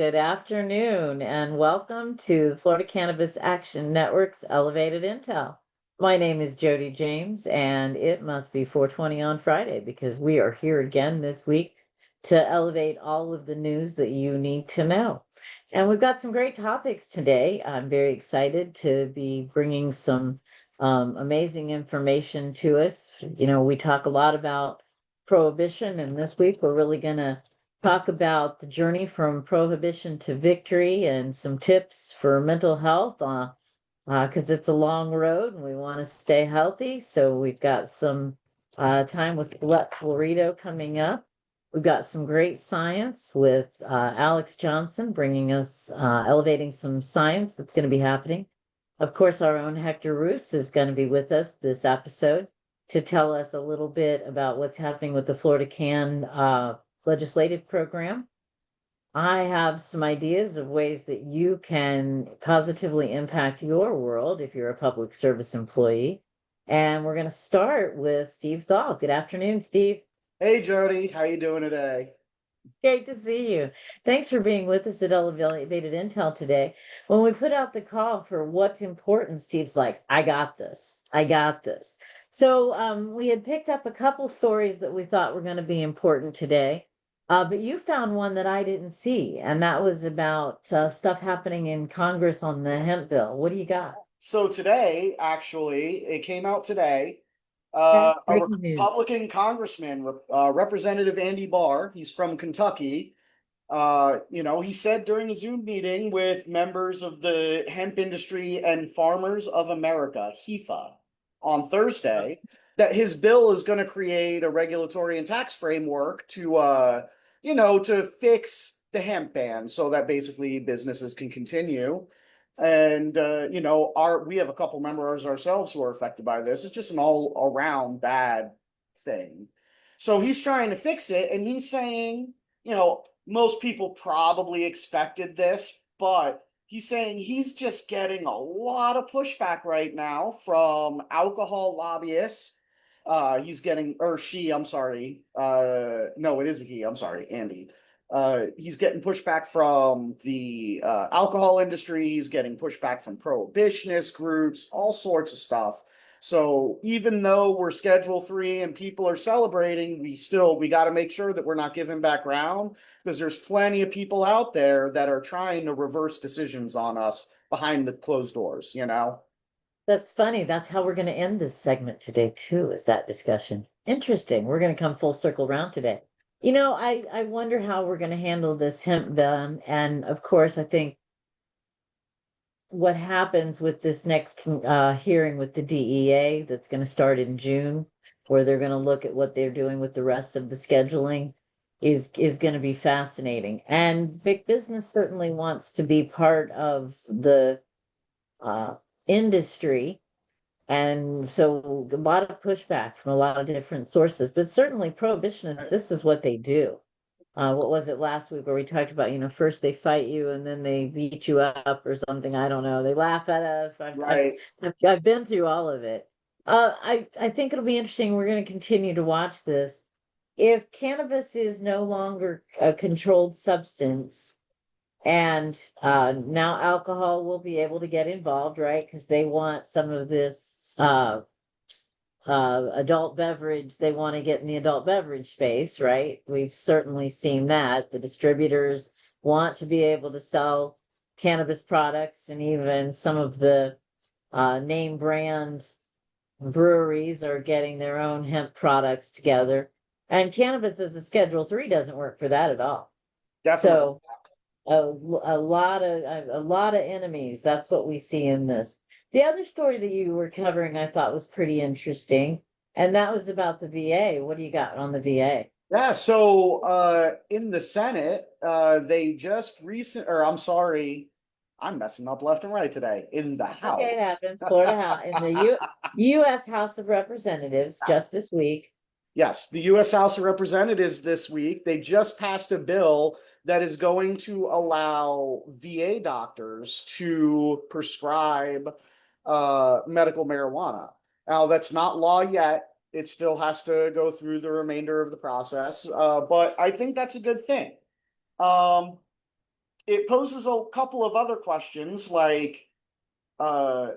good afternoon, and welcome to the Florida Cannabis Action Network's Elevated Intel. My name is Jodi James, and it must be 4:20 on Friday because we are here again this week to elevate all of the news that you need to know. And we've got some great topics today. I'm very excited to be bringing some amazing information to us. You know, we talk a lot about prohibition, and this week we're really going to talk about the journey from prohibition to victory and some tips for mental health because it's a long road and we want to stay healthy. So we've got some time with Colette Florido coming up. We've got some great science with Alex Johnson bringing us elevating some science that's going to be happening. Of course, our own Hector Roos is going to be with us this episode to tell us a little bit about what's happening with the Florida Can legislative program. I have some ideas of ways that you can positively impact your world if you're a public service employee. And we're going to start with Steve Thal. Good afternoon, Steve. Hey Jody, how you doing today? Great to see you. Thanks for being with us at Elevated Intel today. When we put out the call for what's important, Steve's like, I got this. I got this. So we had picked up a couple stories that we thought were going to be important today. But you found one that I didn't see, and that was about stuff happening in Congress on the hemp bill. What do you got? So today, actually, it came out today. Okay. A Breaking news. Republican congressman, Representative Andy Barr, he's from Kentucky. He said during a Zoom meeting with members of the hemp industry and farmers of America, HEFA, on Thursday, that his bill is going to create a regulatory and tax framework to fix the hemp ban so that basically businesses can continue. And we have a couple members ourselves who are affected by this. It's just an all around bad thing. So he's trying to fix it, and he's saying, most people probably expected this, but he's saying he's just getting a lot of pushback right now from alcohol lobbyists. He's getting, or she, I'm sorry. No, it is a he. I'm sorry, Andy. He's getting pushback from the alcohol industry. He's getting pushback from prohibitionist groups, all sorts of stuff. So even though we're Schedule 3 and people are celebrating, we got to make sure that we're not giving back ground, because there's plenty of people out there that are trying to reverse decisions on us behind the closed doors, That's funny. That's how we're going to end this segment today, too, is that discussion. Interesting. We're going to come full circle round today. You know, I wonder how we're going to handle this hemp ban. And of course, I think what happens with this next hearing with the DEA that's going to start in June, where they're going to look at what they're doing with the rest of the scheduling, is going to be fascinating. And big business certainly wants to be part of the industry. And so a lot of pushback from a lot of different sources, but certainly prohibitionists, this is what they do. What was it last week where we talked about, first they fight you and then they beat you up or something. I don't know. They laugh at us. Right. I've been through all of it. I think it'll be interesting. We're going to continue to watch this. If cannabis is no longer a controlled substance, and now alcohol will be able to get involved, right? Because they want some of this adult beverage. They want to get in the adult beverage space, right? We've certainly seen that. The distributors want to be able to sell cannabis products, and even some of the name brand breweries are getting their own hemp products together. And cannabis as a Schedule 3 doesn't work for that at all. Definitely. So a lot of enemies. That's what we see in this. The other story that you were covering, I thought was pretty interesting, and that was about the VA. What do you got on the VA? Yeah, so in the Senate, they just I'm sorry, I'm messing up left and right today. In the Okay, it House. happens. Florida House in the U.S. House of Representatives just this week. Yes, the U.S. House of Representatives this week, they just passed a bill that is going to allow VA doctors to prescribe medical marijuana. Now, that's not law yet. It still has to go through the remainder of the process, but I think that's a good thing. Um, it poses a couple of other questions, like, uh,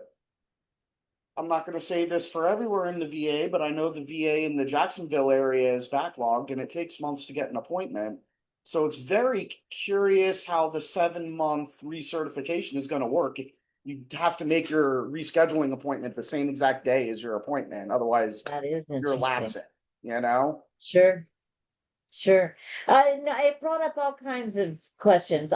I'm not going to say this for everywhere in the VA, but I know the VA in the Jacksonville area is backlogged and it takes months to get an appointment. So it's very curious how the 7-month recertification is going to work. You have to make your rescheduling appointment the same exact day as your appointment. Otherwise, That is you're interesting. lapsing, you know? Sure. Sure. No, it brought up all kinds of questions.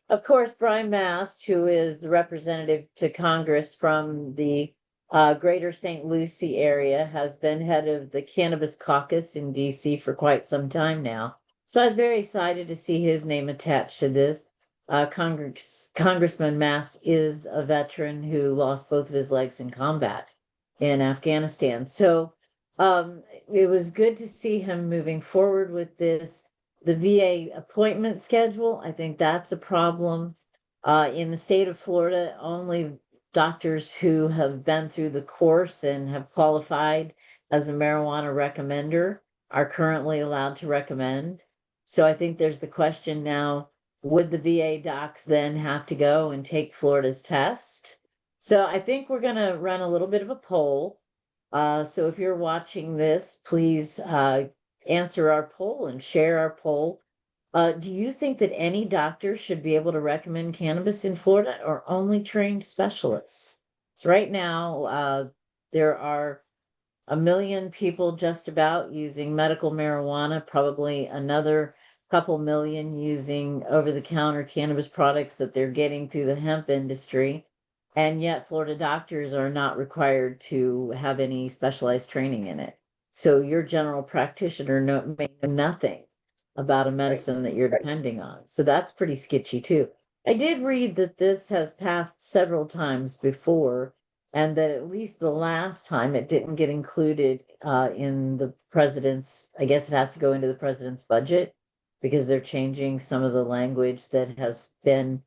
Of course, Brian Mast, who is the representative to Congress from the greater St. Lucie area, has been head of the Cannabis Caucus in DC for quite some time now. So I was very excited to see his name attached to this. Congressman Mast is a veteran who lost both of his legs in combat in Afghanistan. So it was good to see him moving forward with this. The VA appointment schedule, I think that's a problem. In the state of Florida, only doctors who have been through the course and have qualified as a marijuana recommender are currently allowed to recommend. So I think there's the question now, would the VA docs then have to go and take Florida's test? So I think we're going to run a little bit of a poll. So if you're watching this, please answer our poll and share our poll. Do you think that any doctor should be able to recommend cannabis in Florida or only trained specialists? So right now, there are 1 million people just about using medical marijuana, probably another couple million using over-the-counter cannabis products that they're getting through the hemp industry. And yet Florida doctors are not required to have any specialized training in it. So your general practitioner may know nothing about a Right. medicine that you're depending on. So that's pretty sketchy too. I did read that this has passed several times before, and that at least the last time it didn't get included in the president's, I guess it has to go into the president's budget because they're changing some of the language that has been,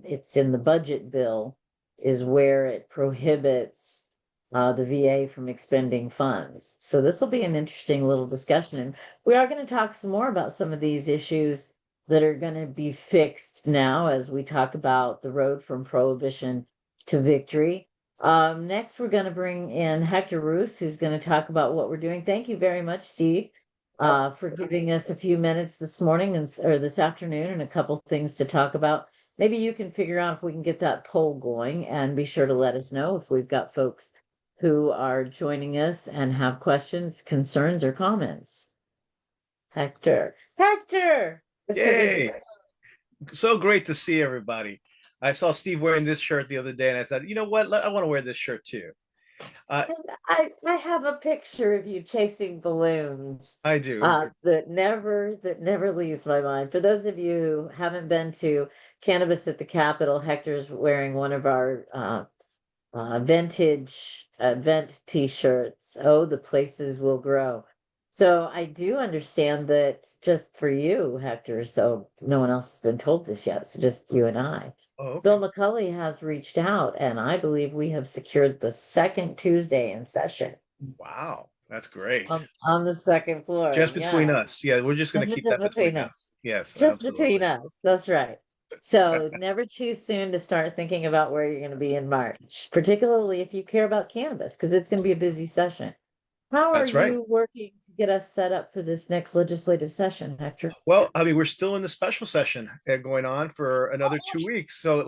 it's in the budget bill, is where it prohibits the VA from expending funds. So this will be an interesting little discussion. And we are going to talk some more about some of these issues that are going to be fixed now as we talk about the road from prohibition to victory. Next, we're going to bring in Hector Roos, who's going to talk about what we're doing. Thank you very much, Steve, for giving us a few minutes this morning or this afternoon and a couple things to talk about. Maybe you can figure out if we can get that poll going, and be sure to let us know if we've got folks who are joining us and have questions, concerns, or comments. Hector. Hector! It's so good to Yay! So great to see everybody. I saw Steve wearing this shirt the other day, and I said, you know what? I want to wear this shirt too. I have a picture of you chasing balloons I do. that never leaves my mind. For those of you who haven't been to Cannabis at the Capitol, Hector's wearing one of our vintage event t-shirts. Oh, the places will grow. So I do understand that just for you, Hector, so no one else has been told this yet, so just you and I. Oh, Bill okay. McCulley has reached out, and I believe we have secured the second Tuesday in session Wow, that's great. on the second floor. Just Yeah, between us. Yeah, we're just going just to keep that between between us. us. Yes, Just between absolutely. us. That's right. So never too soon to start thinking about where you're going to be in March, particularly if you care about cannabis, because it's going to be a busy session. How are That's right. you working to get us set up for this next legislative session, Hector? Well, I mean, we're still in the special session going on for another 2 weeks. So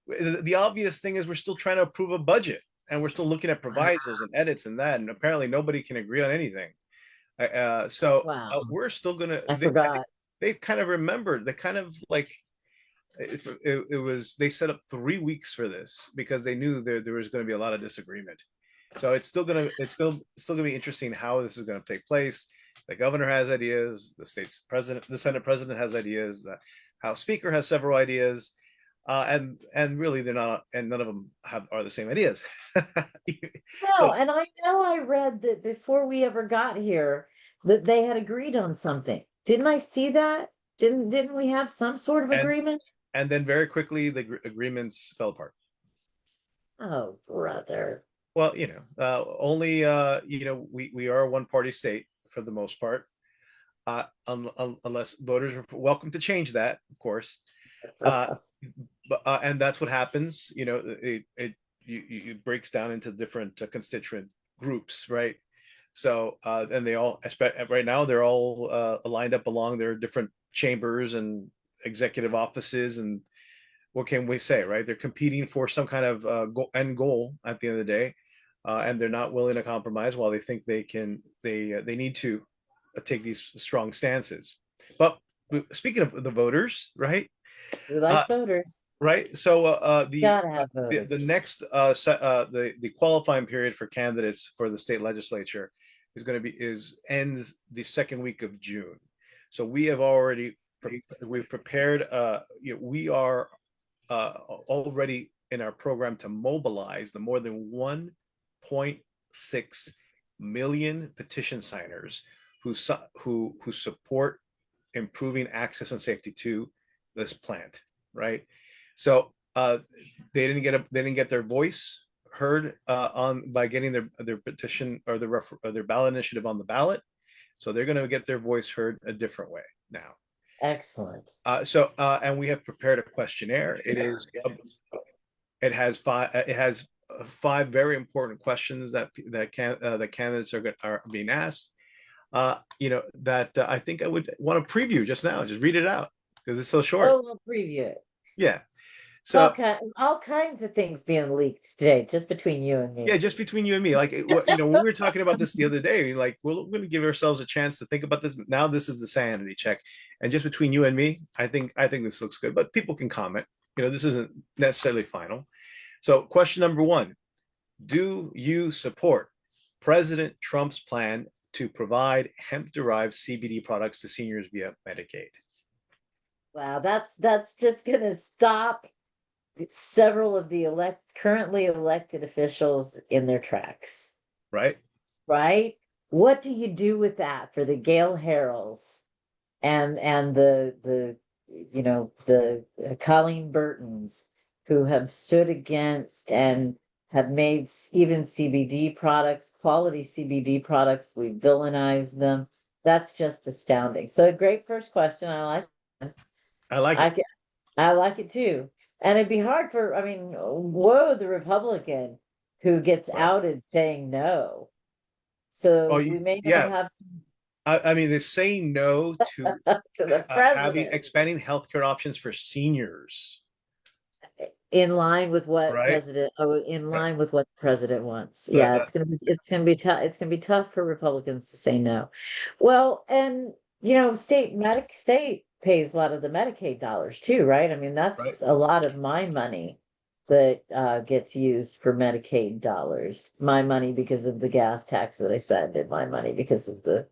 the obvious thing is we're still trying to approve a budget and we're still looking at provisos and edits and that. And apparently nobody can agree on anything. Wow, We're still going to, I I think forgot. they kind of remembered, they kind of like, it was, they set up 3 weeks for this because they knew there was going to be a lot of disagreement. So it's still gonna be interesting how this is going to take place. The governor has ideas, the Senate president has ideas, the House Speaker has several ideas, and really they're not, and none of them are the same ideas. No, So and I know I read that before we ever got here that they had agreed on something. Didn't I see that? Didn't we have some sort of and agreement? and then very quickly the agreements fell apart. Oh, brother. Well, only we are a one party state for the most part. unless voters are welcome to change that, of course. And that's what happens. It breaks down into different constituent groups, right? So and they all, right now, they're all lined up along their different chambers and executive offices, and what can we say, right? They're competing for some kind of end goal at the end of the day, and they're not willing to compromise while they think they need to take these strong stances. But speaking of the voters, right? We like voters. Right. So Gotta have voters. the next the qualifying period for candidates for the state legislature ends the second week of June. So we have already we've prepared. We are already in our program to mobilize the more than 1.6 million petition signers who support improving access and safety to this plant, right? So they didn't get their voice heard by getting their petition or their ballot initiative on the ballot. So they're going to get their voice heard a different way now. Excellent. And we have prepared a questionnaire. It has five very important questions that candidates are being asked. That I think I would want to preview just now. Just read it out because it's so short. Oh, we'll preview it. Yeah. So all kinds of things being leaked today, just between you and me. Yeah, just between you and me. Like, when we were talking about this the other day, like, we're going to give ourselves a chance to think about this. Now, this is the sanity check, and just between you and me, I think this looks good. But people can comment. This isn't necessarily final. So, question number 1: do you support President Trump's plan to provide hemp-derived CBD products to seniors via Medicaid? Wow, that's just going to stop several of the currently elected officials in their tracks. Right. What do you do with that for the Gail Harrells and the Colleen Burtons who have stood against and have made even CBD products, quality CBD products, we villainize them. That's just astounding. So a great first question. I like it. I like it too. And it'd be hard the Republican who gets outed saying no. So we may not have some. They're saying no to the president. Expanding healthcare options for seniors. In line with what with what the president wants. Yeah, it's gonna be tough. It's gonna be tough for Republicans to say no. Well, and state pays a lot of the Medicaid dollars too, right? That's a lot of my money that gets used for Medicaid dollars. My money because of the gas tax that I spend, and my money because of the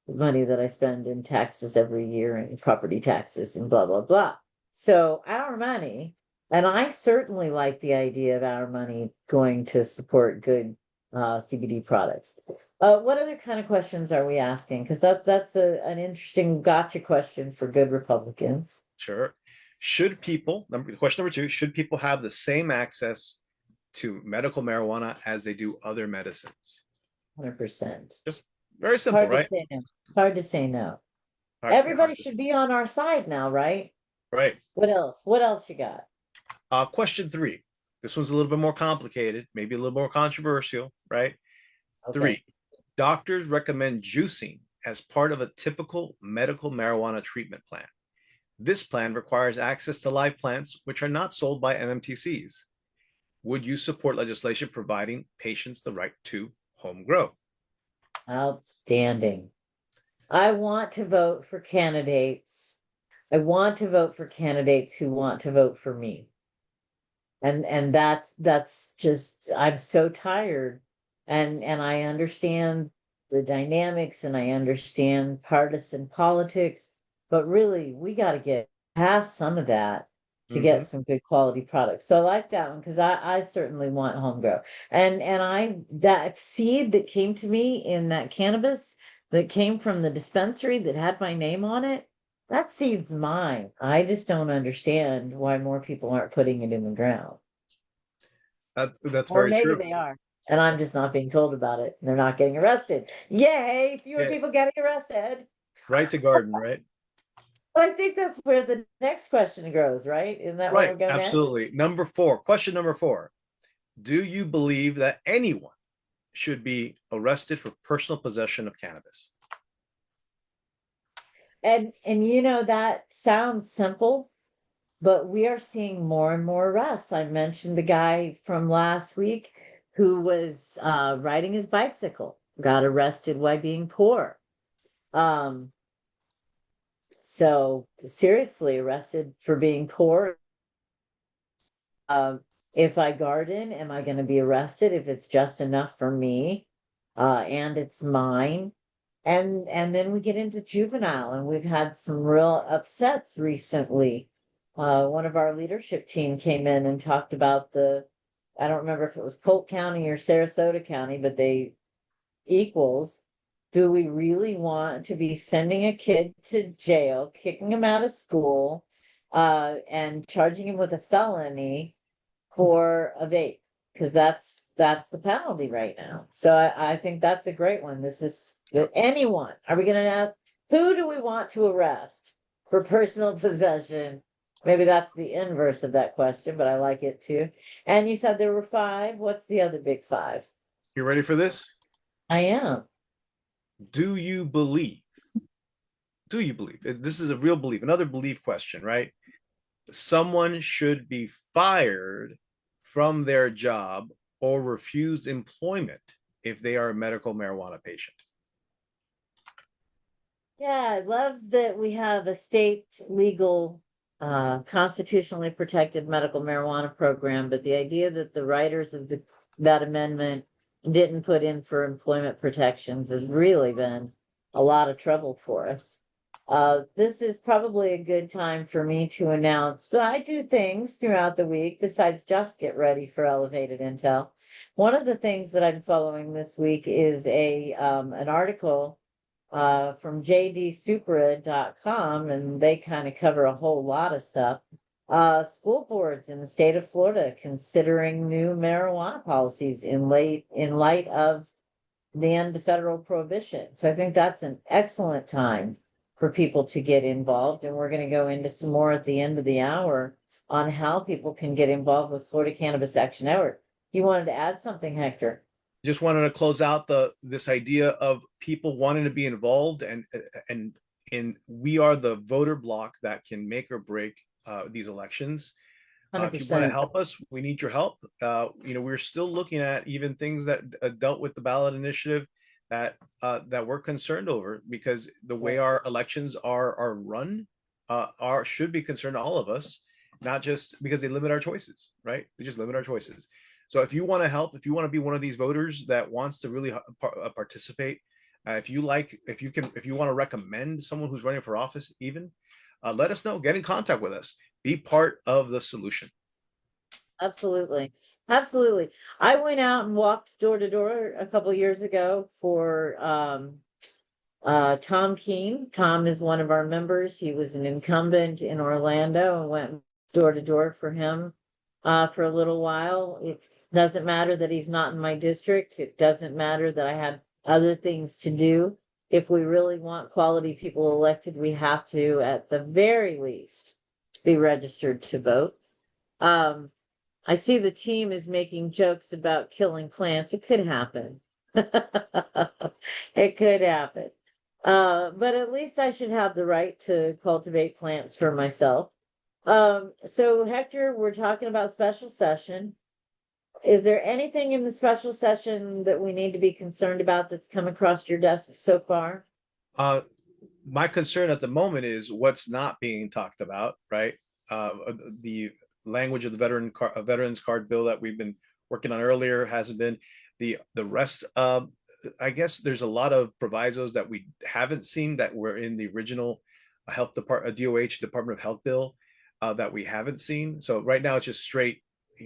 money that I spend in taxes every year and property taxes and blah, blah, blah. So our money, and I certainly like the idea of our money going to support good CBD products. What other kind of questions are we asking? Because that's an interesting gotcha question for good Republicans. Sure. Question number 2, should people have the same access to medical marijuana as they do other medicines? 100%. Just very simple, right? Hard to say no. Everybody should be on our side now, right? Right. What else you got? Question 3. This one's a little bit more complicated, maybe a little more controversial, right? Okay. 3. Doctors recommend juicing as part of a typical medical marijuana treatment plan. This plan requires access to live plants, which are not sold by MMTCs. Would you support legislation providing patients the right to home grow? Outstanding. I want to vote for candidates. I want to vote for candidates who want to vote for me. And that's just, I'm so tired. And I understand the dynamics and I understand partisan politics, but really we got to get past some of that to get some good quality products. So I like that one because I certainly want home grow. And that seed that came to me in that cannabis that came from the dispensary that had my name on it, that seed's mine. I just don't understand why more people aren't putting it in the ground. That's very true. Or maybe they are, and I'm just not being told about it. And they're not getting arrested. Yay! Fewer people getting arrested. Right to garden, right? I think that's where the next question goes, right? Isn't that where Right, we go next? absolutely. Number four, question number four. Do you believe that anyone should be arrested for personal possession of cannabis? And you know, that sounds simple, but we are seeing more and more arrests. I mentioned the guy from last week who was riding his bicycle, got arrested while being poor. Um, so seriously arrested for being poor. If I garden, am I going to be arrested if it's just enough for me, and it's mine? And then we get into juvenile, and we've had some real upsets recently. One of our leadership team came in and talked about I don't remember if it was Polk County or Sarasota County, but they equals. Do we really want to be sending a kid to jail, kicking him out of school, and charging him with a felony for a vape? Because that's the penalty right now. So I think that's a great one. This is anyone. Are we going to have who do we want to arrest for personal possession? Maybe that's the inverse of that question, but I like it too. And you said there were five. What's the other big five? You ready for this? I am. Do you believe? Do you believe? This is a real belief, another belief question, right? Someone should be fired from their job or refused employment if they are a medical marijuana patient. Yeah, I love that we have a state legal, constitutionally protected medical marijuana program, but the idea that the writers of that amendment didn't put in for employment protections has really been a lot of trouble for us. This is probably a good time for me to announce, but I do things throughout the week besides just get ready for Elevated Intel. One of the things that I'm following this week is an article from jdsupra.com, and they kind of cover a whole lot of stuff. School boards in the state of Florida considering new marijuana policies in light of the end of federal prohibition. So I think that's an excellent time for people to get involved. And we're going to go into some more at the end of the hour on how people can get involved with Florida Cannabis Action Network. You wanted to add something, Hector? Just wanted to close out this idea of people wanting to be involved, and we are the voter block that can make or break these elections. If you want to 100%. help us, we need your help. We're still looking at even things that dealt with the ballot initiative that we're concerned over, because the way our elections are run should be concerned to all of us, not just because they limit our choices, right? They just limit our choices. So if you want to help, if you want to be one of these voters that wants to really participate, if you want to recommend someone who's running for office, even let us know. Get in contact with us. Be part of the solution. Absolutely. Absolutely. I went out and walked door to door a couple years ago for Tom Keene. Tom is one of our members. He was an incumbent in Orlando, and went door to door for him for a little while. It doesn't matter that he's not in my district. It doesn't matter that I had other things to do. If we really want quality people elected, we have to, at the very least, be registered to vote. I see the team is making jokes about killing plants. It could happen. It could happen. But at least I should have the right to cultivate plants for myself. So Hector, we're talking about special session. Is there anything in the special session that we need to be concerned about that's come across your desk so far? My concern at the moment is what's not being talked about, right? The language of the veterans card bill that we've been working on earlier hasn't been the rest. I guess there's a lot of provisos that we haven't seen that were in the original health department, DOH Department of Health bill that we haven't seen. So right now it's just straight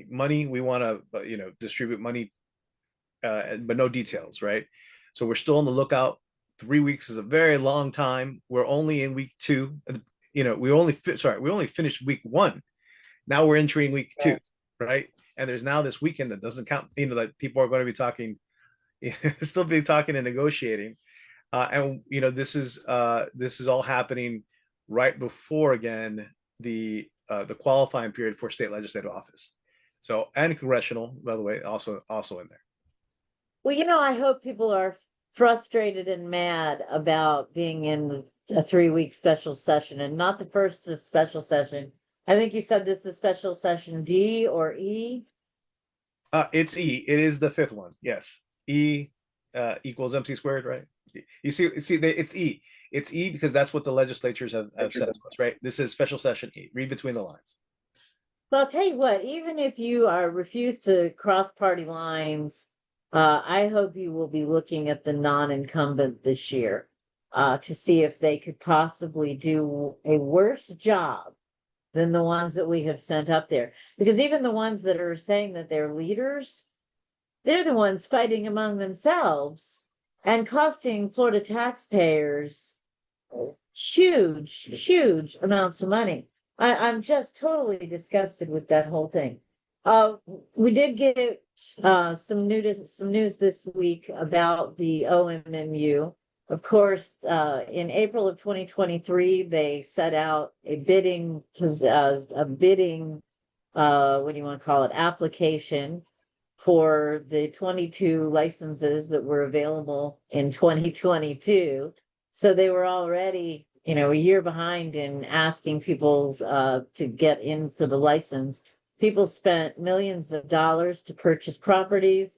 money. We want to distribute money, but no details, right? So we're still on the lookout. 3 weeks is a very long time. We're only in week 2. We only finished week 1. Now we're entering week 2, right? And there's now this weekend that doesn't count. That people are going to be talking, still be talking and negotiating. And this is all happening right before, again, the qualifying period for state legislative office. So, and congressional, by the way, also in there. Well, I hope people are frustrated and mad about being in a 3-week special session and not the first of special session. I think you said this is special session D or E. It's E. It is the fifth one. Yes. E equals MC squared, right? You see, it's E. It's E because that's what the legislatures have said to us, right? This is special session E. Read between the lines. So I'll tell you what, even if you refuse to cross party lines, I hope you will be looking at the non-incumbent this year to see if they could possibly do a worse job than the ones that we have sent up there. Because even the ones that are saying that they're leaders, they're the ones fighting among themselves and costing Florida taxpayers huge amounts of money. I'm just totally disgusted with that whole thing. We did get some news this week about the OMMU. Of course, in April of 2023, they set out a bidding, what do you want to call it, application for the 22 licenses that were available in 2022. So they were already, a year behind in asking people to get in for the license. People spent millions of dollars to purchase properties,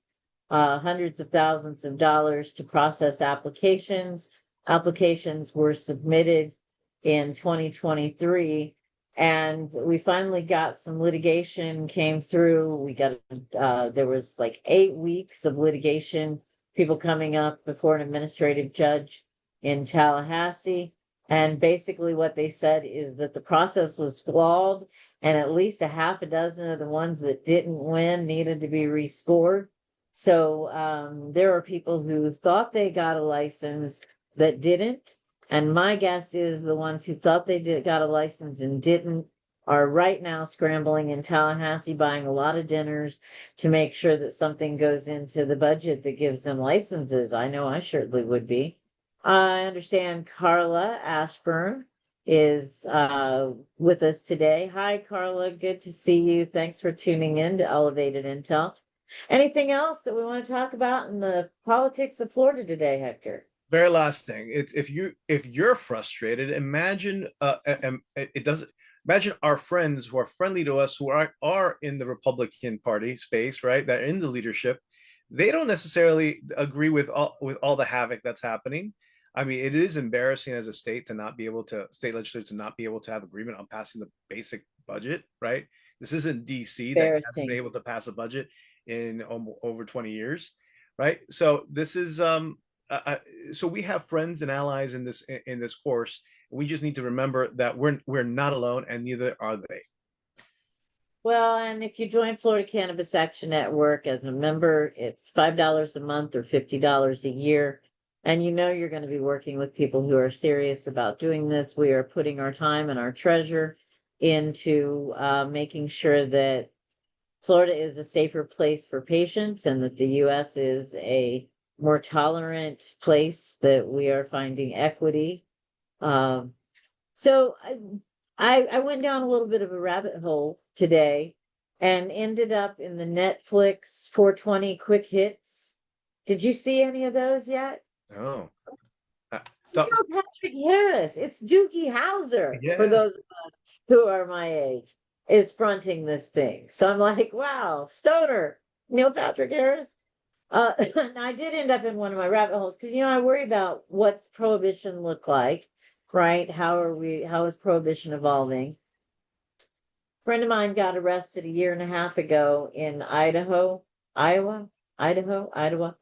hundreds of thousands of dollars to process applications. Applications were submitted in 2023, and we finally got some litigation came through. We got, there was like 8 weeks of litigation, people coming up before an administrative judge in Tallahassee. And basically what they said is that the process was flawed and at least a half a dozen of the ones that didn't win needed to be rescored. So there are people who thought they got a license that didn't. And my guess is the ones who thought they got a license and didn't are right now scrambling in Tallahassee, buying a lot of dinners to make sure that something goes into the budget that gives them licenses. I know I certainly would be. I understand Carla Ashburn is with us today. Hi, Carla. Good to see you. Thanks for tuning in to Elevated Intel. Anything else that we want to talk about in the politics of Florida today, Hector? Very last thing. It's if you're frustrated, imagine imagine our friends who are friendly to us, who are in the Republican Party space, right? That are in the leadership. They don't necessarily agree with all the havoc that's happening. I mean, it is embarrassing as a state state legislators to not be able to have agreement on passing the basic budget, right? This isn't DC that hasn't been able to pass a budget in over 20 years, right? So this is so we have friends and allies in this course. We just need to remember that we're not alone, and neither are they. Well, and if you join Florida Cannabis Action Network as a member, it's $5 a month or $50 a year. And you're going to be working with people who are serious about doing this. We are putting our time and our treasure into making sure that Florida is a safer place for patients and that the U.S. is a more tolerant place, that we are finding equity. So I went down a little bit of a rabbit hole today and ended up in the Netflix 420 quick hits. Did you see any of those yet? Oh, Patrick Harris. It's Doogie Howser, yeah. For those of us who are my age, is fronting this thing. So I'm like, wow, stoner, Neil Patrick Harris. And I did end up in one of my rabbit holes because I worry about what's prohibition look like, right? How is prohibition evolving? A friend of mine got arrested a year and a half ago in Iowa,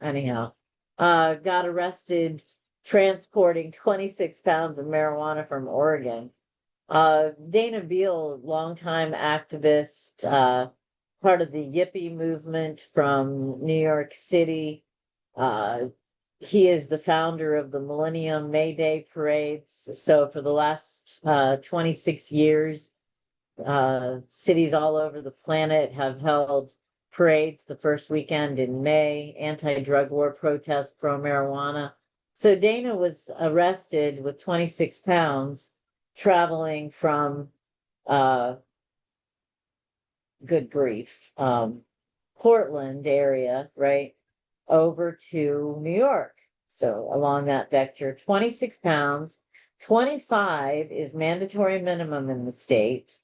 anyhow. Got arrested transporting 26 pounds of marijuana from Oregon. Dana Beall, longtime activist, part of the Yippie movement from New York City. He is the founder of the Millennium May Day parades. So for the last 26 years, cities all over the planet have held parades the first weekend in May, anti-drug war protests, pro-marijuana. So Dana was arrested with 26 pounds traveling from, uh, good grief, Portland area, right, over to New York. So along that vector, 26 pounds, 25 is mandatory minimum in the state.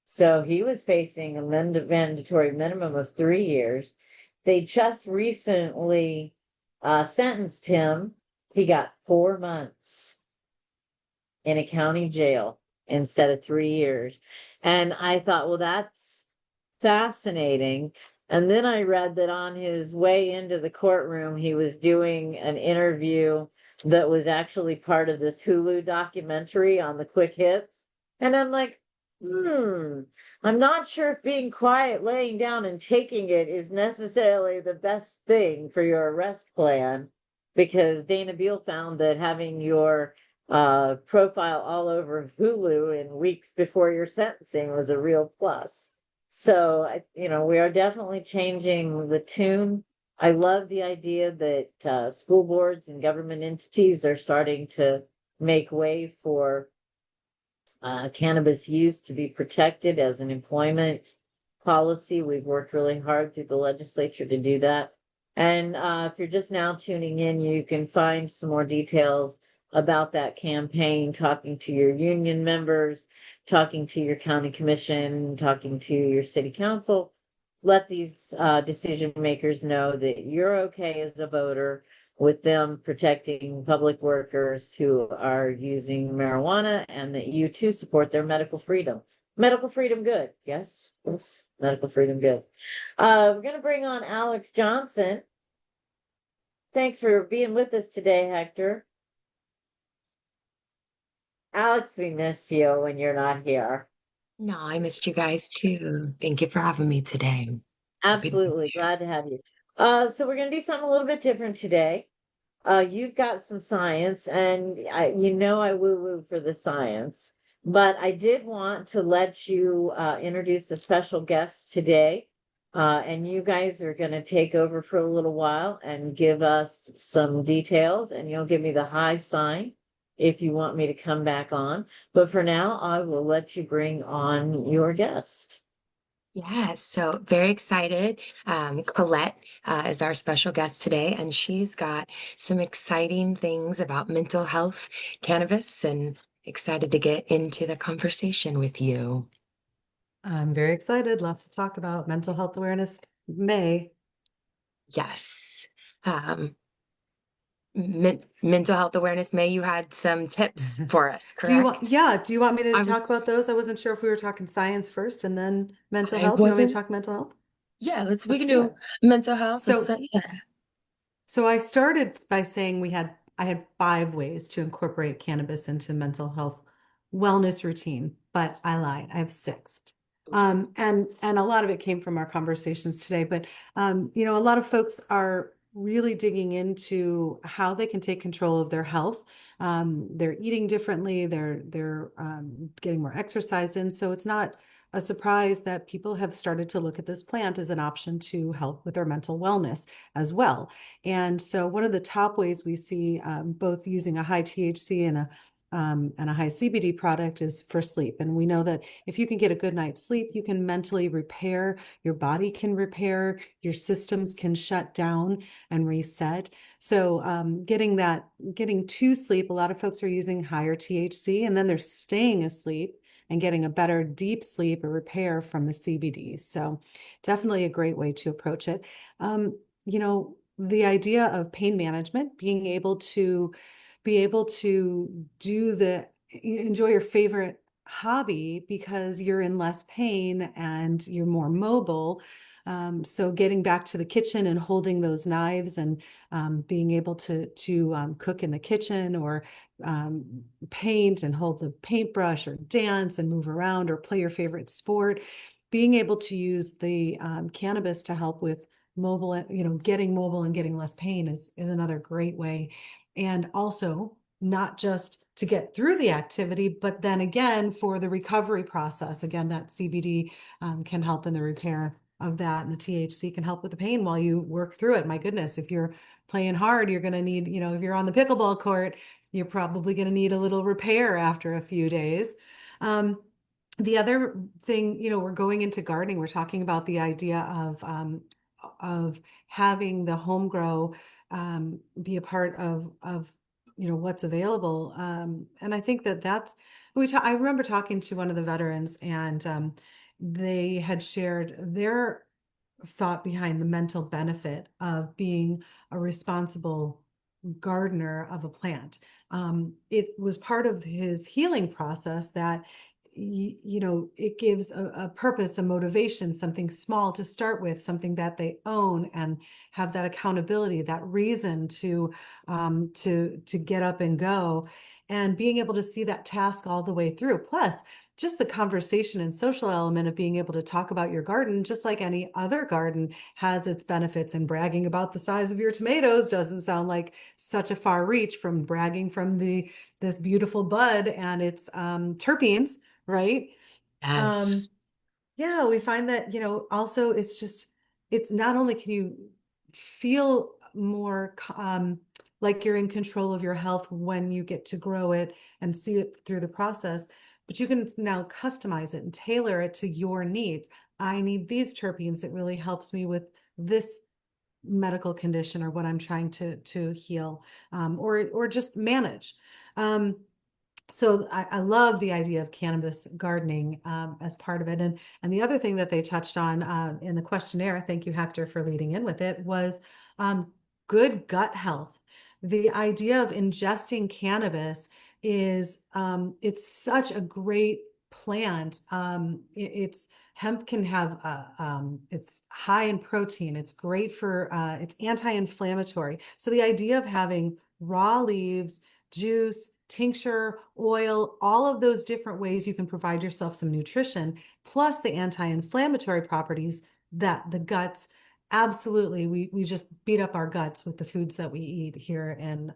So he was facing a mandatory minimum of 3 years. They just recently sentenced him. He got 4 months in a county jail instead of 3 years. And I thought, well, that's fascinating. And then I read that on his way into the courtroom, he was doing an interview that was actually part of this Hulu documentary on the quick hits. And I'm like, I'm not sure if being quiet, laying down, and taking it is necessarily the best thing for your arrest plan, because Dana Beall found that having your profile all over Hulu in weeks before your sentencing was a real plus. So, we are definitely changing the tune. I love the idea that school boards and government entities are starting to make way for cannabis use to be protected as an employment policy. We've worked really hard through the legislature to do that. And if you're just now tuning in, you can find some more details about that campaign, talking to your union members, talking to your county commission, talking to your city council. Let these decision makers know that you're okay as a voter with them protecting public workers who are using marijuana, and that you too support their medical freedom. Medical freedom good. Yes, yes, medical freedom good. We're going to bring on Alex Johnson. Thanks for being with us today, Hector. Alex, we miss you when you're not here. No, I missed you guys too. Thank you for having me today. Absolutely. Glad to have you. So we're going to do something a little bit different today. You've got some science, and I woo-woo for the science, but I did want to let you introduce a special guest today. And you guys are going to take over for a little while and give us some details, and you'll give me the high sign if you want me to come back on. But for now, I will let you bring on your guest. Yeah, so very excited. Colette is our special guest today, and she's got some exciting things about mental health, cannabis, and excited to get into the conversation with you. I'm very excited. Lots to talk about. Mental Health Awareness May. Yes. Mental Health Awareness May, you had some tips for us, Do you correct? want me to I talk was- about those? I wasn't sure if we were talking science first and then mental I health. You want me to wasn't. talk mental health? Yeah, we Let's can do do it. mental health. So, Yeah. so I started by saying I had 5 ways to incorporate cannabis into mental health wellness routine, but I lied. I have 6. And a lot of it came from our conversations today, but a lot of folks are really digging into how they can take control of their health. They're eating differently, they're getting more exercise in, so it's not a surprise that people have started to look at this plant as an option to help with their mental wellness as well. And so one of the top ways we see both using a high THC and a high CBD product is for sleep. And we know that if you can get a good night's sleep, you can mentally repair, your body can repair, your systems can shut down and reset. So getting to sleep, a lot of folks are using higher THC, and then they're staying asleep and getting a better deep sleep or repair from the CBD. So definitely a great way to approach it. The idea of pain management, being able to enjoy your favorite hobby because you're in less pain and you're more mobile. So getting back to the kitchen and holding those knives and being able to cook in the kitchen, or paint and hold the paintbrush, or dance and move around, or play your favorite sport. Being able to use the cannabis to help with getting mobile and getting less pain is another great way. And also not just to get through the activity, but then again for the recovery process. Again, that CBD can help in the repair of that, and the THC can help with the pain while you work through it. My goodness, if you're playing hard, you're going to need, if you're on the pickleball court, you're probably going to need a little repair after a few days. The other thing, we're going into gardening. We're talking about the idea of having the home grow be a part of what's available. And I think that's I remember talking to one of the veterans, and they had shared their thought behind the mental benefit of being a responsible gardener of a plant. It was part of his healing process that it gives a purpose, a motivation, something small to start with, something that they own and have that accountability, that reason to get up and go, and being able to see that task all the way through. Plus, just the conversation and social element of being able to talk about your garden, just like any other garden, has its benefits. And bragging about the size of your tomatoes doesn't sound like such a far reach from bragging from this beautiful bud and its terpenes, right? Yes. Yeah, we find that, also it's not only can you feel more like you're in control of your health when you get to grow it and see it through the process, but you can now customize it and tailor it to your needs. I need these terpenes. It really helps me with this medical condition or what I'm trying to heal, or just manage. So I love the idea of cannabis gardening as part of it. And the other thing that they touched on in the questionnaire, thank you, Hector, for leading in with it, was good gut health. The idea of ingesting cannabis is it's such a great plant. It's hemp can have it's high in protein. It's great for it's anti-inflammatory. So the idea of having raw leaves, juice, tincture, oil, all of those different ways you can provide yourself some nutrition, plus the anti-inflammatory properties that the guts, absolutely, we just beat up our guts with the foods that we eat here in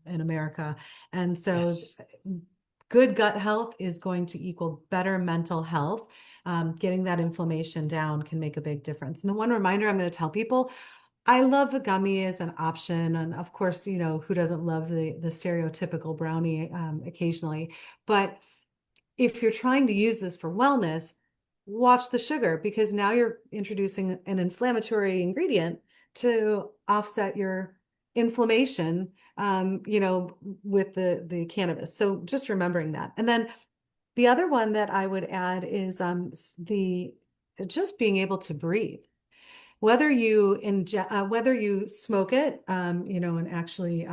America. And so Yes. good gut health is going to equal better mental health. Getting that inflammation down can make a big difference. And the one reminder I'm going to tell people, I love a gummy as an option. And of course, who doesn't love the stereotypical brownie occasionally? But if you're trying to use this for wellness, watch the sugar, because now you're introducing an inflammatory ingredient to offset your inflammation, with the cannabis. So just remembering that. And then the other one that I would add is the just being able to breathe. Whether you smoke it, and actually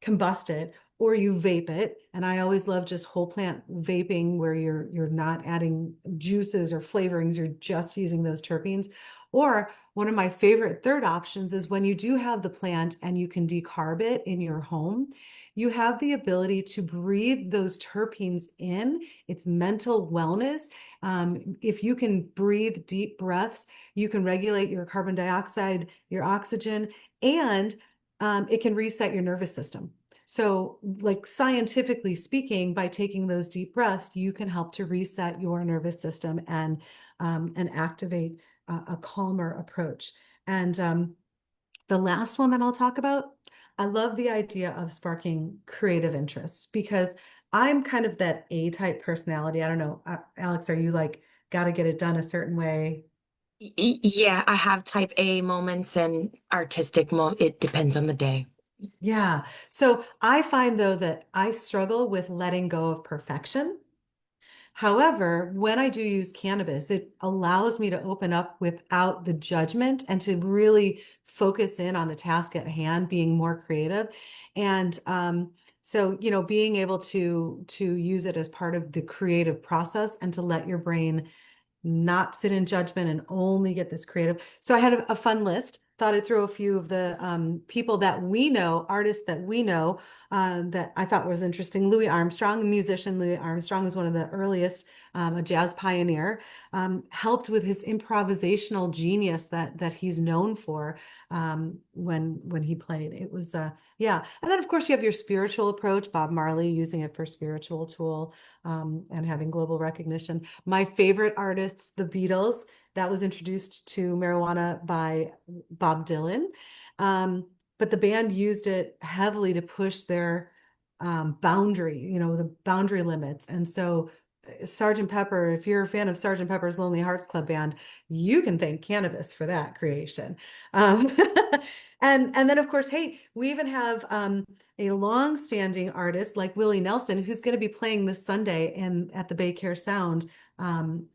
combust it, or you vape it. And I always love just whole plant vaping, where you're not adding juices or flavorings, you're just using those terpenes. Or one of my favorite third options is when you do have the plant and you can decarb it in your home, you have the ability to breathe those terpenes in. It's mental wellness. If you can breathe deep breaths, you can regulate your carbon dioxide, your oxygen, and it can reset your nervous system. So, like, scientifically speaking, by taking those deep breaths, you can help to reset your nervous system and activate a calmer approach. And the last one that I'll talk about, I love the idea of sparking creative interests, because I'm kind of that A-type personality. I don't know, Alex, are you like, got to get it done a certain way? Yeah, I have type A moments and artistic it depends on the day. Yeah. So I find, though, that I struggle with letting go of perfection. However, when I do use cannabis, it allows me to open up without the judgment and to really focus in on the task at hand, being more creative. And so, being able to use it as part of the creative process and to let your brain not sit in judgment and only get this creative. So I had a fun list. Thought I'd throw a few of the people that we know, artists that we know, that I thought was interesting. Louis Armstrong, the musician Louis Armstrong, was one of the earliest, a jazz pioneer, helped with his improvisational genius that he's known for when he played. It was, yeah. And then, of course, you have your spiritual approach, Bob Marley using it for spiritual tool, and having global recognition. My favorite artists, the Beatles, that was introduced to marijuana by Bob Dylan. But the band used it heavily to push their boundary, the boundary limits. And so Sergeant Pepper, if you're a fan of Sergeant Pepper's Lonely Hearts Club Band, you can thank cannabis for that creation. And then of course, hey, we even have a long-standing artist like Willie Nelson, who's going to be playing this Sunday at the Bay Care Sound. And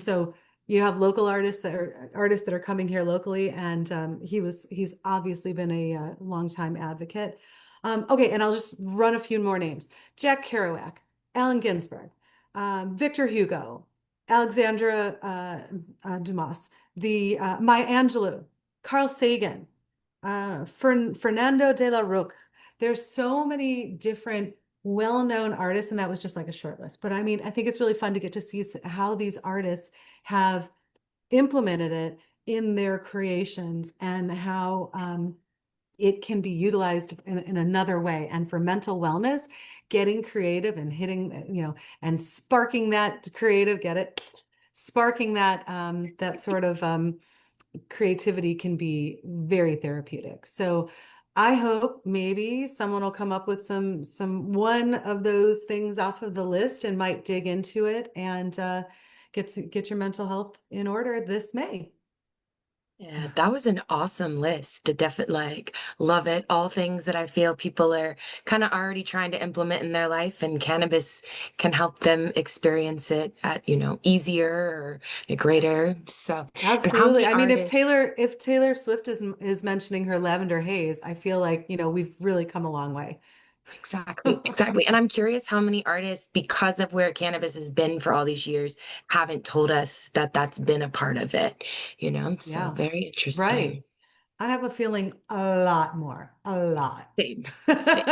so you have local artists that are coming here locally, and he's obviously been a longtime advocate. Okay, and I'll just run a few more names: Jack Kerouac, Allen Ginsberg, Victor Hugo, Alexandra Dumas, Maya Angelou, Carl Sagan, Fernando de la Roca. There's so many different well-known artists, and that was just like a short list. But I mean, I think it's really fun to get to see how these artists have implemented it in their creations and how it can be utilized in another way. And for mental wellness, getting creative and hitting, and sparking that creative, sparking that that sort of creativity can be very therapeutic. So I hope maybe someone will come up with some one of those things off of the list and might dig into it and get your mental health in order this May. Yeah, that was an awesome list. To definitely love it. All things that I feel people are kind of already trying to implement in their life, and cannabis can help them experience it at, easier or greater. So, and how Absolutely. many I mean, if artists? Taylor Swift is mentioning her lavender haze, I feel like, we've really come a long way. Exactly, exactly. And I'm curious how many artists, because of where cannabis has been for all these years, haven't told us that that's been a part of it, So Yeah, very interesting. right. I have a feeling a lot more, a lot. Same, same.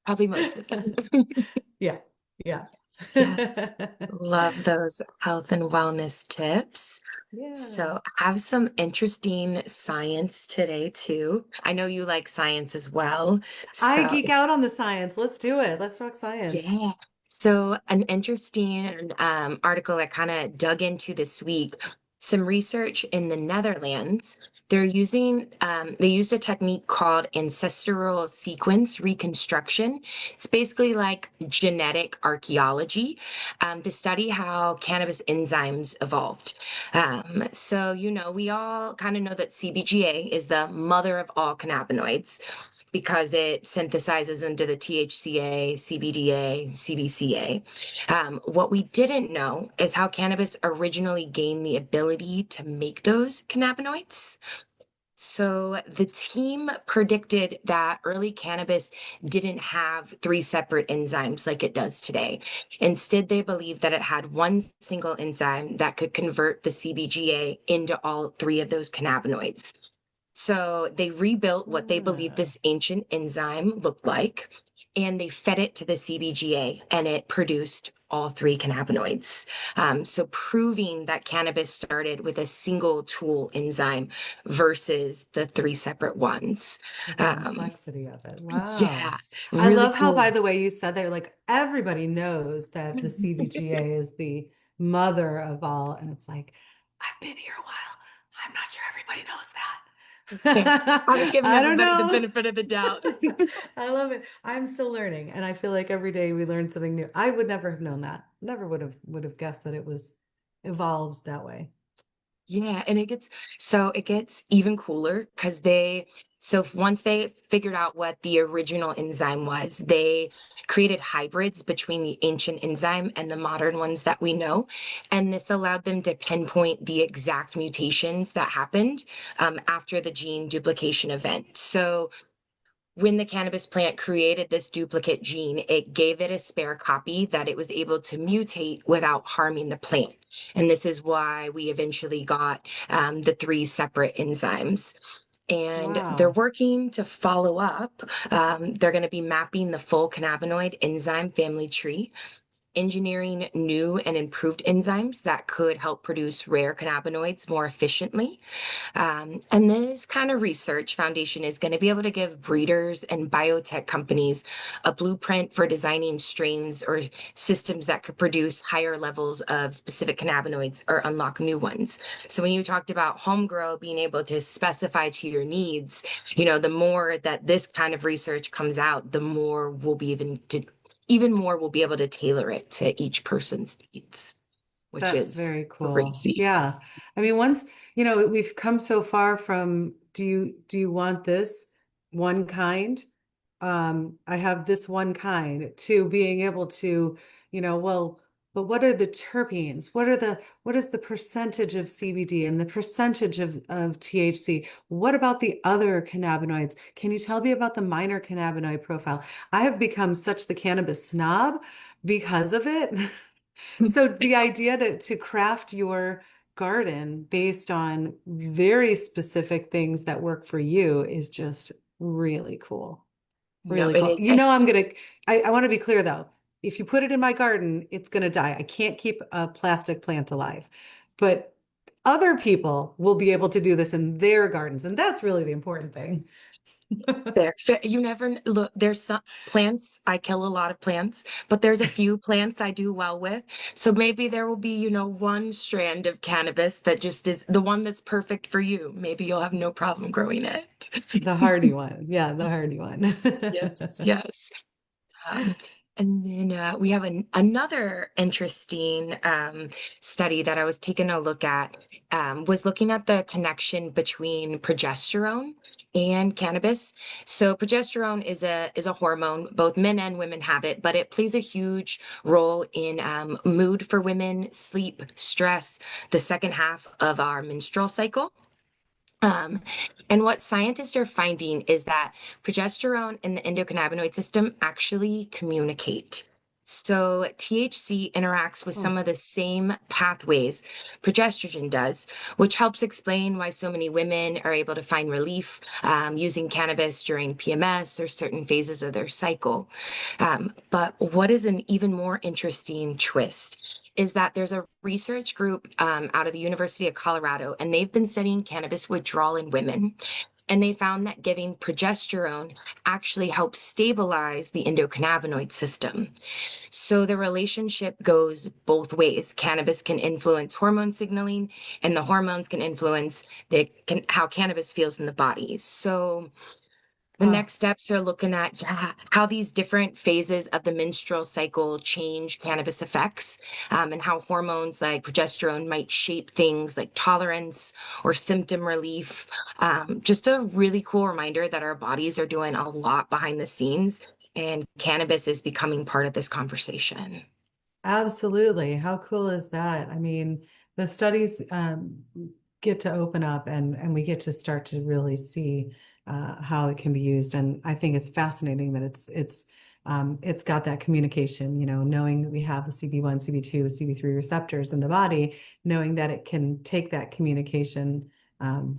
Probably most of them. Yeah, yeah. Yes, yes. Love those health and wellness tips. Yeah. So, I have some interesting science today too. I know you like science as well. I So, geek out on the science. Let's do it. Let's talk science. yeah. So, an interesting article I kind of dug into this week, some research in the Netherlands. They used a technique called ancestral sequence reconstruction. It's basically like genetic archaeology to study how cannabis enzymes evolved. We all kind of know that CBGA is the mother of all cannabinoids because it synthesizes into the THCA, CBDA, CBCA. What we didn't know is how cannabis originally gained the ability to make those cannabinoids. So the team predicted that early cannabis didn't have three separate enzymes like it does today. Instead, they believed that it had one single enzyme that could convert the CBGA into all three of those cannabinoids. So they rebuilt what they believed this ancient enzyme looked like, and they fed it to the CBGA, and it produced all three cannabinoids. So proving that cannabis started with a single tool enzyme versus the three separate ones. The Um, complexity of it. Wow. yeah, I really love how, by cool. the way, you said that, like, everybody knows that the CBGA is the mother of all. And it's like, I've been here a while. I'm not sure everybody knows Yeah, I was that. giving I don't everybody the know. benefit of the doubt. I love it. I'm still learning, and I feel like every day we learn something new. I would never have known that. Never would have guessed that it was evolved that way. Yeah, and it gets even cooler because once they figured out what the original enzyme was, they created hybrids between the ancient enzyme and the modern ones that we know. And this allowed them to pinpoint the exact mutations that happened after the gene duplication event. So when the cannabis plant created this duplicate gene, it gave it a spare copy that it was able to mutate without harming the plant. And this is why we eventually got the three separate enzymes. And they're Wow. working to follow up. They're going to be mapping the full cannabinoid enzyme family tree. engineering new and improved enzymes that could help produce rare cannabinoids more efficiently. And this kind of research foundation is going to be able to give breeders and biotech companies a blueprint for designing strains or systems that could produce higher levels of specific cannabinoids or unlock new ones. So when you talked about home grow being able to specify to your needs, the more that this kind of research comes out, the more we'll be even more we'll be able to tailor it to each person's needs, which That's is very cool. crazy. Yeah. I mean, once, we've come so far from, do you want this one kind? I have this one kind, to being able to, well, but what are the terpenes? What is the percentage of CBD and the percentage of THC? What about the other cannabinoids? Can you tell me about the minor cannabinoid profile? I have become such the cannabis snob because of it. So the idea to craft your garden based on very specific things that work for you is just really cool. No, Really it cool. is. I want to be clear though. If you put it in my garden, it's going to die. I can't keep a plastic plant alive. But other people will be able to do this in their gardens. And that's really the important thing. Fair. You never look. There's some plants. I kill a lot of plants, but there's a few plants I do well with. So maybe there will be, one strand of cannabis that just is the one that's perfect for you. Maybe you'll have no problem growing it. The hardy one. Yeah, the hardy one. Yes, yes. Um, and then we have another interesting study that I was taking a look at, was looking at the connection between progesterone and cannabis. So progesterone is a hormone. Both men and women have it, but it plays a huge role in mood for women, sleep, stress, the second half of our menstrual cycle. Um, and what scientists are finding is that progesterone and the endocannabinoid system actually communicate. So THC interacts with some of the same pathways progesterone does, which helps explain why so many women are able to find relief using cannabis during PMS or certain phases of their cycle. But what is an even more interesting twist is that there's a research group out of the University of Colorado, and they've been studying cannabis withdrawal in women. And they found that giving progesterone actually helps stabilize the endocannabinoid system. So the relationship goes both ways. Cannabis can influence hormone signaling, and the hormones can influence how cannabis feels in the body. So the next steps are looking at how these different phases of the menstrual cycle change cannabis effects, and how hormones like progesterone might shape things like tolerance or symptom relief. Just a really cool reminder that our bodies are doing a lot behind the scenes, and cannabis is becoming part of this conversation. Absolutely. How cool is that? I mean, the studies get to open up and we get to start to really see how it can be used. And I think it's fascinating that it's got that communication, knowing that we have the CB1, CB2, CB3 receptors in the body, knowing that it can take that communication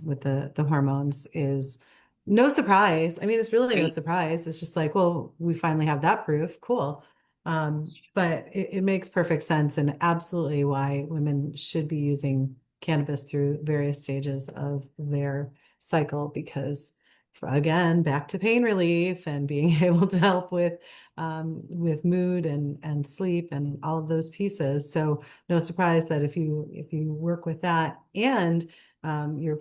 with the hormones is no surprise. I mean, it's really no Right. surprise. It's just like, well, we finally have that proof. Cool. But it makes perfect sense and absolutely why women should be using cannabis through various stages of their cycle because again, back to pain relief and being able to help with mood and sleep and all of those pieces. So no surprise that if you work with that and your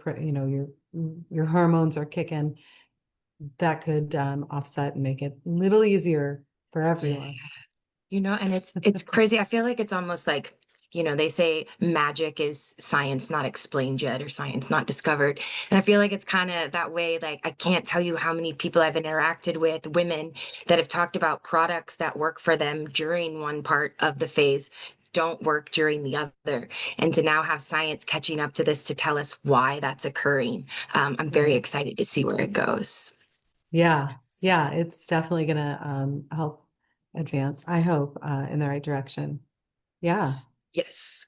hormones are kicking, that could offset and make it a little easier for everyone. And it's crazy. I feel like it's almost like, they say magic is science not explained yet or science not discovered. And I feel like it's kind of that way. Like I can't tell you how many people I've interacted with, women that have talked about products that work for them during one part of the phase don't work during the other. And to now have science catching up to this to tell us why that's occurring. I'm very Right. excited to see where it goes. Yeah. Yeah. It's definitely going to help advance, I hope, in the right direction. Yeah. Yes.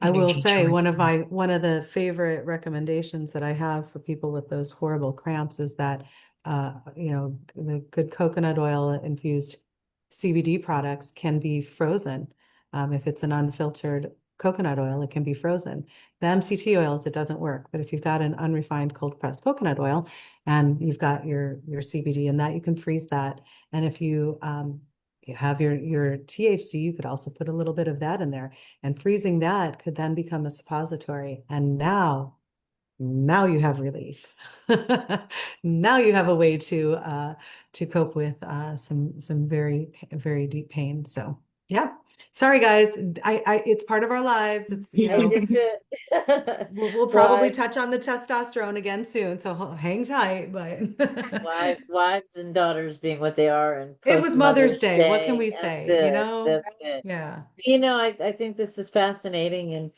I will Energy say towards one of the favorite recommendations that I have for people with those horrible cramps is that the good coconut oil infused CBD products can be frozen. If it's an unfiltered coconut oil, it can be frozen. The MCT oils, it doesn't work. But if you've got an unrefined cold pressed coconut oil and you've got your CBD in that, you can freeze that. And if you have your THC, you could also put a little bit of that in there. And freezing that could then become a suppository. And now you have relief. Now you have a way to cope with some very very deep pain. So yeah, sorry guys, I it's part of our lives. It's we'll probably touch on the testosterone again soon. So hang tight. But wives and daughters being what they are, and it was Mother's Day. Day. What can we say? That's it. Yeah. I think this is fascinating, and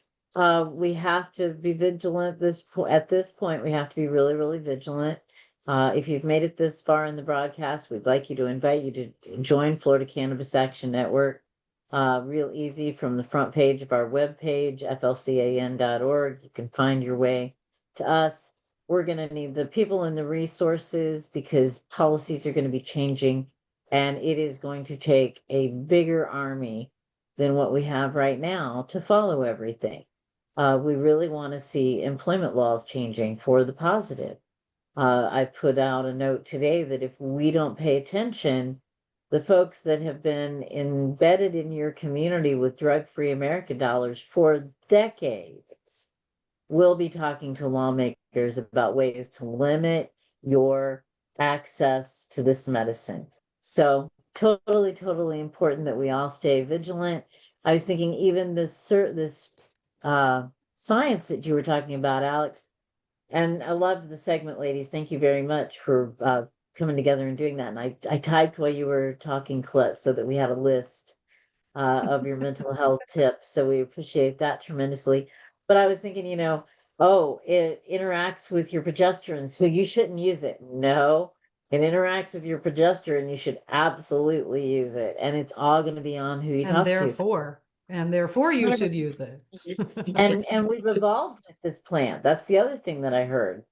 we have to be vigilant. At this point, we have to be really, really vigilant. If you've made it this far in the broadcast, we'd like you to invite you to join Florida Cannabis Action Network. Real easy from the front page of our webpage, flcan.org. You can find your way to us. We're going to need the people and the resources because policies are going to be changing, and it is going to take a bigger army than what we have right now to follow everything. We really want to see employment laws changing for the positive. I put out a note today that if we don't pay attention, the folks that have been embedded in your community with drug-free America dollars for decades will be talking to lawmakers about ways to limit your access to this medicine. So totally, totally important that we all stay vigilant. I was thinking even this science that you were talking about, Alex, and I loved the segment, ladies. Thank you very much for coming together and doing that. And I typed while you were talking, Colette, so that we had a list of your mental health tips. So we appreciate that tremendously. But I was thinking, it interacts with your progesterone, so you shouldn't use it. No, it interacts with your progesterone. You should absolutely use it. And it's all going to be on who you talk to. And therefore you should use it. And we've evolved with this plant. That's the other thing that I heard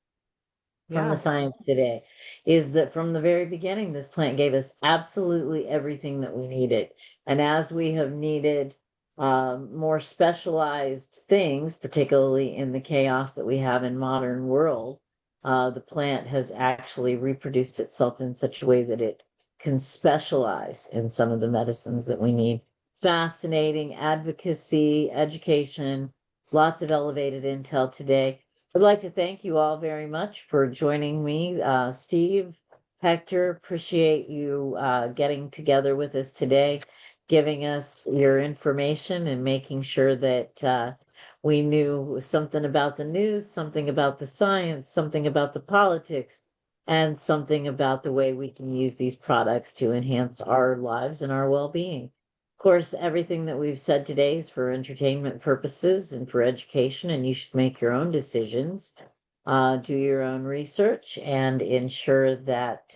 from the science today, is that from the very beginning, this plant gave us absolutely everything that we needed. And as we have needed more specialized things, particularly in the chaos that we have in modern world, the plant has actually reproduced itself in such a way that it can specialize in some of the medicines that we need. Fascinating advocacy, education, lots of elevated intel today. I'd like to thank you all very much for joining me. Steve, Hector, appreciate you getting together with us today, giving us your information and making sure that we knew something about the news, something about the science, something about the politics, and something about the way we can use these products to enhance our lives and our well-being. Of course, everything that we've said today is for entertainment purposes and for education, and you should make your own decisions, do your own research, and ensure that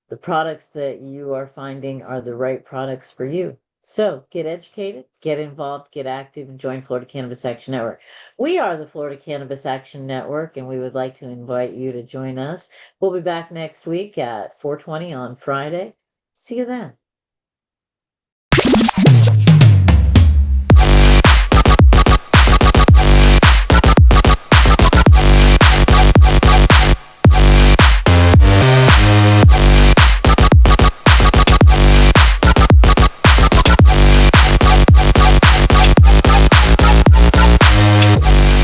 the products that you are finding are the right products for you. So get educated, get involved, get active, and join Florida Cannabis Action Network. We are the Florida Cannabis Action Network, and we would like to invite you to join us. We'll be back next week at 4:20 on Friday. See you then.